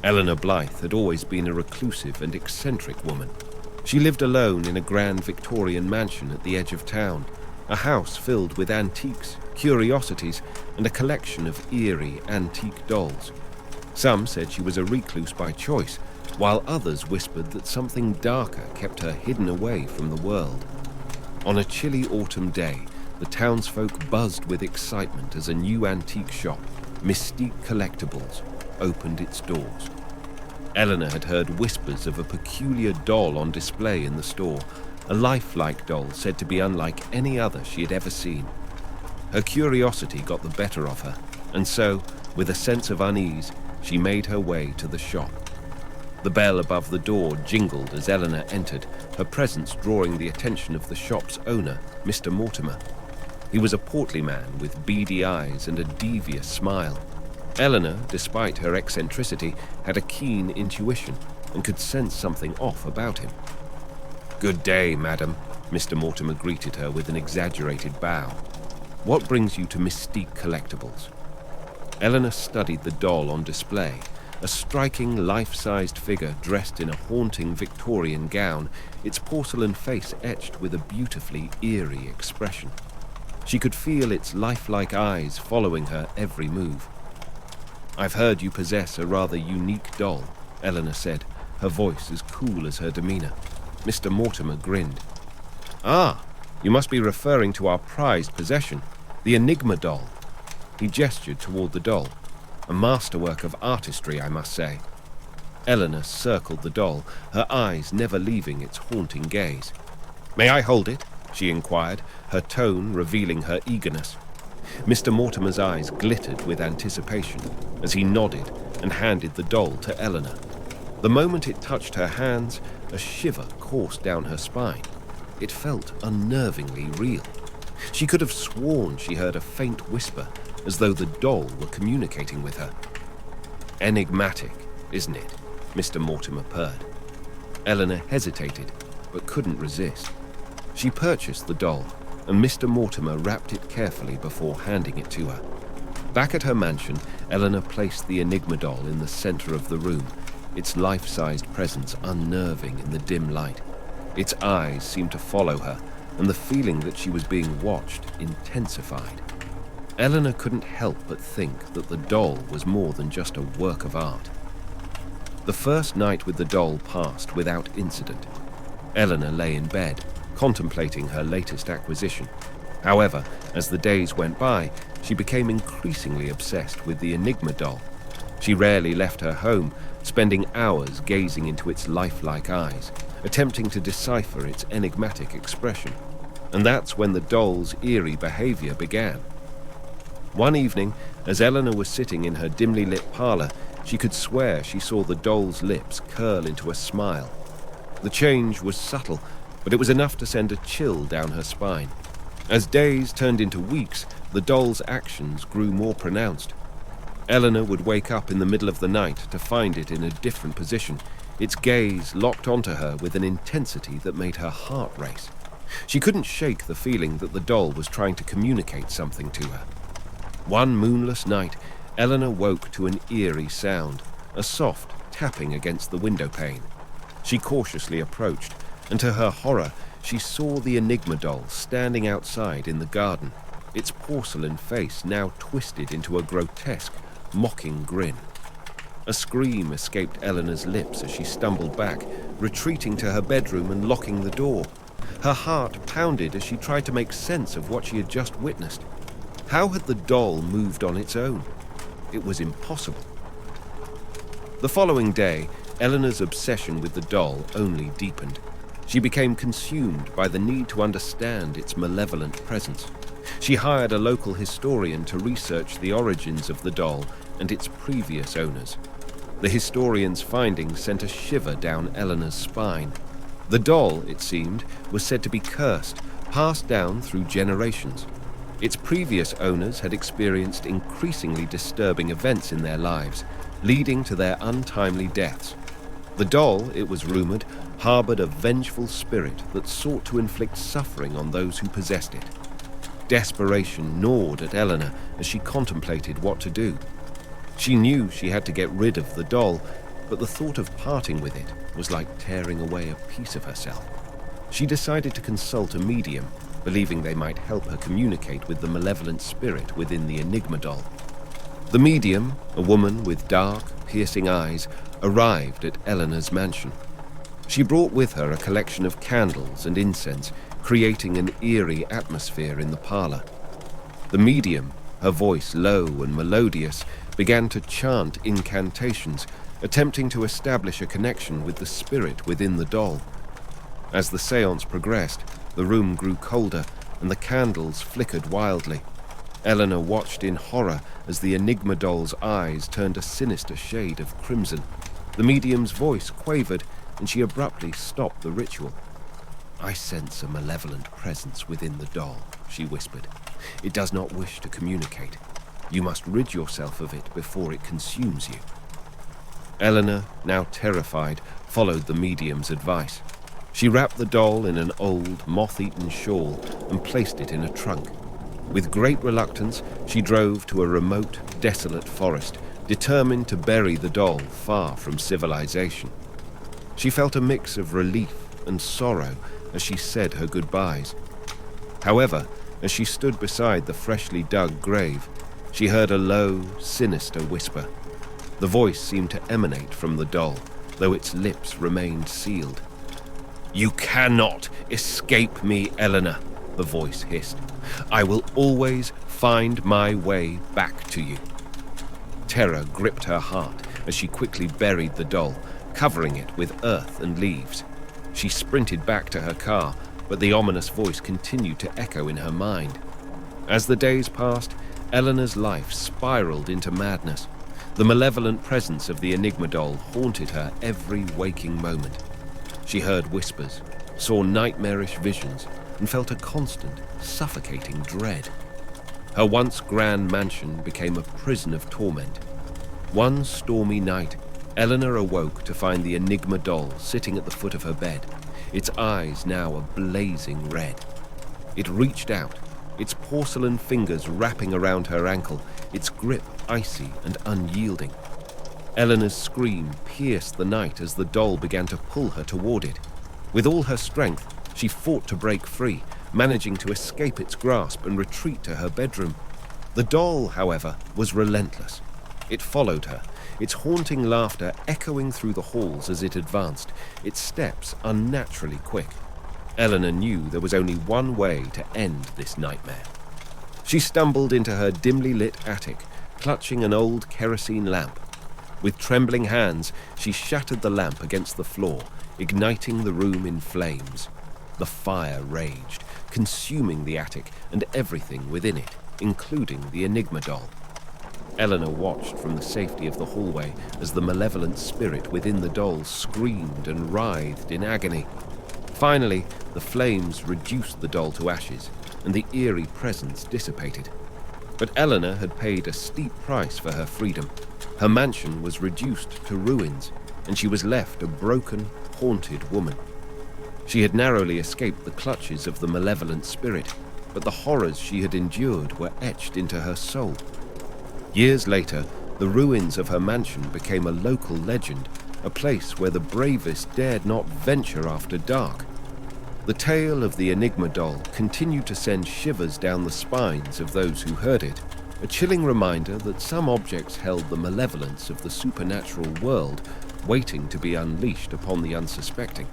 Eleanor Blythe had always been a reclusive and eccentric woman. She lived alone in a grand Victorian mansion at the edge of town, a house filled with antiques, curiosities, and a collection of eerie antique dolls. Some said she was a recluse by choice, while others whispered that something darker kept her hidden away from the world. On a chilly autumn day, the townsfolk buzzed with excitement as a new antique shop, Mystique Collectibles, opened its doors. Eleanor had heard whispers of a peculiar doll on display in the store, a lifelike doll said to be unlike any other she had ever seen. Her curiosity got the better of her, and so, with a sense of unease, she made her way to the shop. The bell above the door jingled as Eleanor entered, her presence drawing the attention of the shop's owner, Mr. Mortimer. He was a portly man with beady eyes and a devious smile. Eleanor, despite her eccentricity, had a keen intuition and could sense something off about him. "Good day, madam," Mr. Mortimer greeted her with an exaggerated bow. "What brings you to Mystique Collectibles?" Eleanor studied the doll on display, a striking life-sized figure dressed in a haunting Victorian gown, its porcelain face etched with a beautifully eerie expression. She could feel its lifelike eyes following her every move. "I've heard you possess a rather unique doll," Eleanor said, her voice as cool as her demeanor. Mr. Mortimer grinned. "Ah, you must be referring to our prized possession, the Enigma doll." He gestured toward the doll. A masterwork of artistry, I must say. Eleanor circled the doll, her eyes never leaving its haunting gaze. "May I hold it?" she inquired, her tone revealing her eagerness. Mr. Mortimer's eyes glittered with anticipation as he nodded and handed the doll to Eleanor. The moment it touched her hands, a shiver coursed down her spine. It felt unnervingly real. She could have sworn she heard a faint whisper, as though the doll were communicating with her. "Enigmatic, isn't it?" Mr. Mortimer purred. Eleanor hesitated, but couldn't resist. She purchased the doll, and Mr. Mortimer wrapped it carefully before handing it to her. Back at her mansion, Eleanor placed the Enigma doll in the center of the room, its life-sized presence unnerving in the dim light. Its eyes seemed to follow her, and the feeling that she was being watched intensified. Eleanor couldn't help but think that the doll was more than just a work of art. The first night with the doll passed without incident. Eleanor lay in bed, contemplating her latest acquisition. However, as the days went by, she became increasingly obsessed with the Enigma doll. She rarely left her home, spending hours gazing into its lifelike eyes, attempting to decipher its enigmatic expression. And that's when the doll's eerie behavior began. One evening, as Eleanor was sitting in her dimly lit parlor, she could swear she saw the doll's lips curl into a smile. The change was subtle, but it was enough to send a chill down her spine. As days turned into weeks, the doll's actions grew more pronounced. Eleanor would wake up in the middle of the night to find it in a different position, its gaze locked onto her with an intensity that made her heart race. She couldn't shake the feeling that the doll was trying to communicate something to her. One moonless night, Eleanor woke to an eerie sound, a soft tapping against the window pane. She cautiously approached, and to her horror, she saw the Enigma doll standing outside in the garden, its porcelain face now twisted into a grotesque, mocking grin. A scream escaped Eleanor's lips as she stumbled back, retreating to her bedroom and locking the door. Her heart pounded as she tried to make sense of what she had just witnessed. How had the doll moved on its own? It was impossible. The following day, Eleanor's obsession with the doll only deepened. She became consumed by the need to understand its malevolent presence. She hired a local historian to research the origins of the doll and its previous owners. The historian's findings sent a shiver down Eleanor's spine. The doll, it seemed, was said to be cursed, passed down through generations. Its previous owners had experienced increasingly disturbing events in their lives, leading to their untimely deaths. The doll, it was rumored, harbored a vengeful spirit that sought to inflict suffering on those who possessed it. Desperation gnawed at Eleanor as she contemplated what to do. She knew she had to get rid of the doll, but the thought of parting with it was like tearing away a piece of herself. She decided to consult a medium, believing they might help her communicate with the malevolent spirit within the Enigma doll. The medium, a woman with dark, piercing eyes, arrived at Eleanor's mansion. She brought with her a collection of candles and incense, creating an eerie atmosphere in the parlor. The medium, her voice low and melodious, began to chant incantations, attempting to establish a connection with the spirit within the doll. As the séance progressed, the room grew colder and the candles flickered wildly. Eleanor watched in horror as the Enigma doll's eyes turned a sinister shade of crimson. The medium's voice quavered and she abruptly stopped the ritual. "I sense a malevolent presence within the doll," she whispered. "It does not wish to communicate. You must rid yourself of it before it consumes you." Eleanor, now terrified, followed the medium's advice. She wrapped the doll in an old, moth-eaten shawl and placed it in a trunk. With great reluctance, she drove to a remote, desolate forest, determined to bury the doll far from civilization. She felt a mix of relief and sorrow as she said her goodbyes. However, as she stood beside the freshly dug grave, she heard a low, sinister whisper. The voice seemed to emanate from the doll, though its lips remained sealed. "You cannot escape me, Eleanor," the voice hissed. "I will always find my way back to you." Terror gripped her heart as she quickly buried the doll, covering it with earth and leaves. She sprinted back to her car, but the ominous voice continued to echo in her mind. As the days passed, Eleanor's life spiraled into madness. The malevolent presence of the Enigma doll haunted her every waking moment. She heard whispers, saw nightmarish visions, and felt a constant, suffocating dread. Her once grand mansion became a prison of torment. One stormy night, Eleanor awoke to find the Enigma doll sitting at the foot of her bed, its eyes now a blazing red. It reached out, its porcelain fingers wrapping around her ankle, its grip icy and unyielding. Eleanor's scream pierced the night as the doll began to pull her toward it. With all her strength, she fought to break free, managing to escape its grasp and retreat to her bedroom. The doll, however, was relentless. It followed her, its haunting laughter echoing through the halls as it advanced, its steps unnaturally quick. Eleanor knew there was only one way to end this nightmare. She stumbled into her dimly lit attic, clutching an old kerosene lamp. With trembling hands, she shattered the lamp against the floor, igniting the room in flames. The fire raged, consuming the attic and everything within it, including the Enigma doll. Eleanor watched from the safety of the hallway as the malevolent spirit within the doll screamed and writhed in agony. Finally, the flames reduced the doll to ashes, and the eerie presence dissipated. But Eleanor had paid a steep price for her freedom. Her mansion was reduced to ruins, and she was left a broken, haunted woman. She had narrowly escaped the clutches of the malevolent spirit, but the horrors she had endured were etched into her soul. Years later, the ruins of her mansion became a local legend, a place where the bravest dared not venture after dark. The tale of the Enigma doll continued to send shivers down the spines of those who heard it, a chilling reminder that some objects held the malevolence of the supernatural world, waiting to be unleashed upon the unsuspecting.